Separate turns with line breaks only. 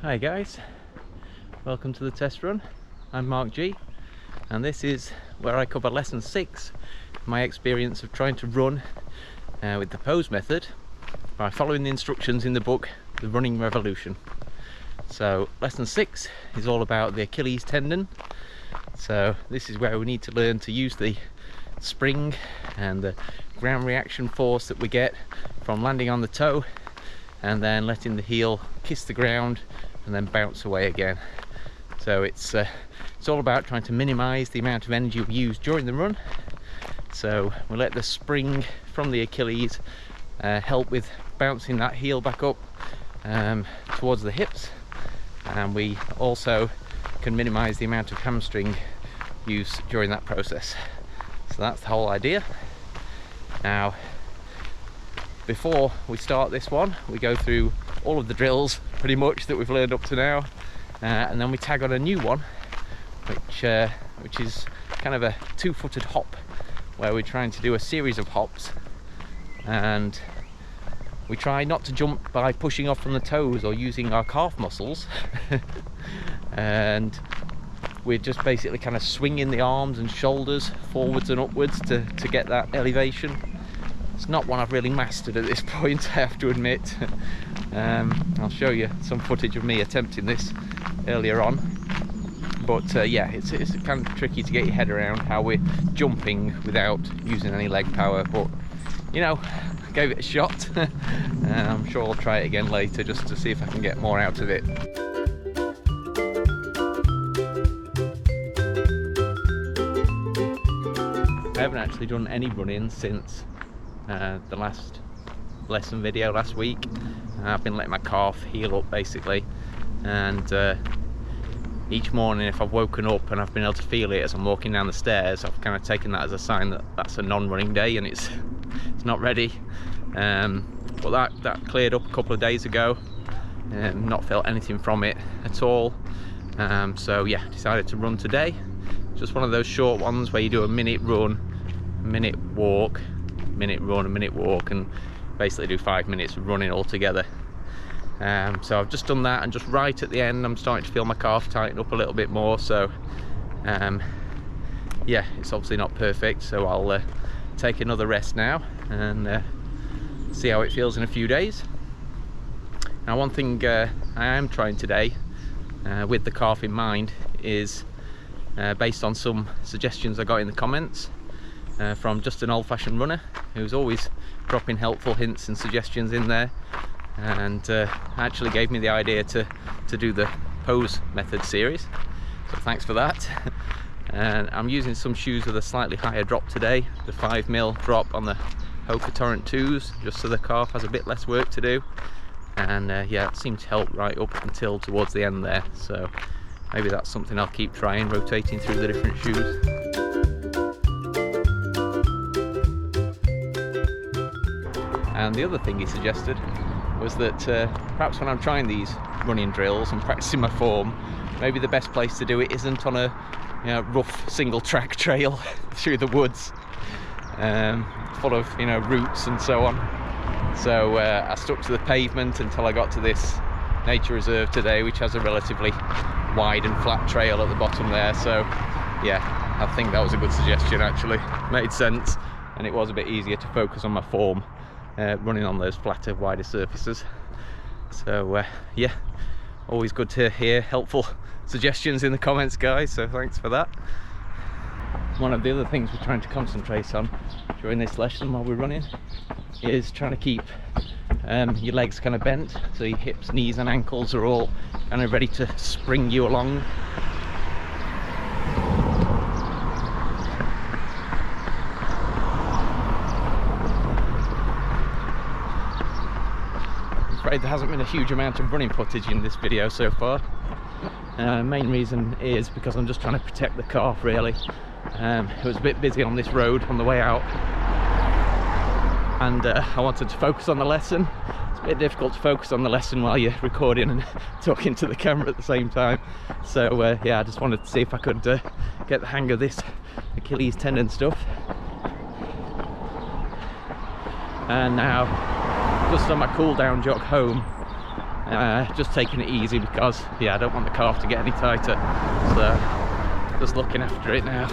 Hi guys, welcome to the test run. I'm Mark G, and this is where I cover lesson 6, my experience of trying to run with the pose method by following the instructions in the book The Running Revolution. So lesson 6 is all about the Achilles tendon. So this is where we need to learn to use the spring and the ground reaction force that we get from landing on the toe and then letting the heel kiss the ground and then bounce away again. So it's all about trying to minimize the amount of energy we use during the run. So we let the spring from the Achilles help with bouncing that heel back up towards the hips, and we also can minimize the amount of hamstring use during that process. So that's the whole idea. Now, before we start this one, we go through all of the drills pretty much that we've learned up to now, and then we tag on a new one which is kind of a two-footed hop, where we're trying to do a series of hops, and we try not to jump by pushing off from the toes or using our calf muscles and we're just basically kind of swinging the arms and shoulders forwards and upwards to get that elevation. It's not one I've really mastered at this point, I have to admit. I'll show you some footage of me attempting this earlier on, but yeah, it's kind of tricky to get your head around how we're jumping without using any leg power, but you know, I gave it a shot. I'm sure I'll try it again later just to see if I can get more out of it. I haven't actually done any running since the last lesson video last week. I've been letting my calf heal up basically, and each morning if I've woken up and I've been able to feel it as I'm walking down the stairs, I've kind of taken that as a sign that that's a non-running day and it's not ready. But that cleared up a couple of days ago, not felt anything from it at all. So yeah, decided to run today. Just one of those short ones where you do a minute run, a minute walk, minute run, a minute walk, and basically do 5 minutes of running altogether. So I've just done that, and just right at the end I'm starting to feel my calf tighten up a little bit more. So yeah, it's obviously not perfect, so I'll take another rest now and see how it feels in a few days. Now, one thing I am trying today with the calf in mind is based on some suggestions I got in the comments from just an old-fashioned runner who's always dropping helpful hints and suggestions in there, and actually gave me the idea to do the pose method series, so thanks for that. And I'm using some shoes with a slightly higher drop today, the 5mm drop on the Hoka Torrent 2s, just so the calf has a bit less work to do. And yeah, it seemed to help right up until towards the end there, so maybe that's something I'll keep trying, rotating through the different shoes. And the other thing he suggested was that perhaps when I'm trying these running drills and practicing my form, maybe the best place to do it isn't on a rough single track trail through the woods, full of roots and so on. So I stuck to the pavement until I got to this nature reserve today, which has a relatively wide and flat trail at the bottom there. So yeah, I think that was a good suggestion, actually. Made sense, and it was a bit easier to focus on my form running on those flatter, wider surfaces. So yeah, always good to hear helpful suggestions in the comments, guys, so thanks for that. One of the other things we're trying to concentrate on during this lesson while we're running is trying to keep your legs kind of bent, so your hips, knees and ankles are all kind of ready to spring you along. I'm afraid there hasn't been a huge amount of running footage in this video so far. Main reason is because I'm just trying to protect the calf, really. It was a bit busy on this road on the way out, and I wanted to focus on the lesson. It's a bit difficult to focus on the lesson while you're recording and talking to the camera at the same time. So yeah, I just wanted to see if I could get the hang of this Achilles tendon stuff. And now, just on my cool down jog home, Just taking it easy because, yeah, I don't want the calf to get any tighter, so just looking after it now.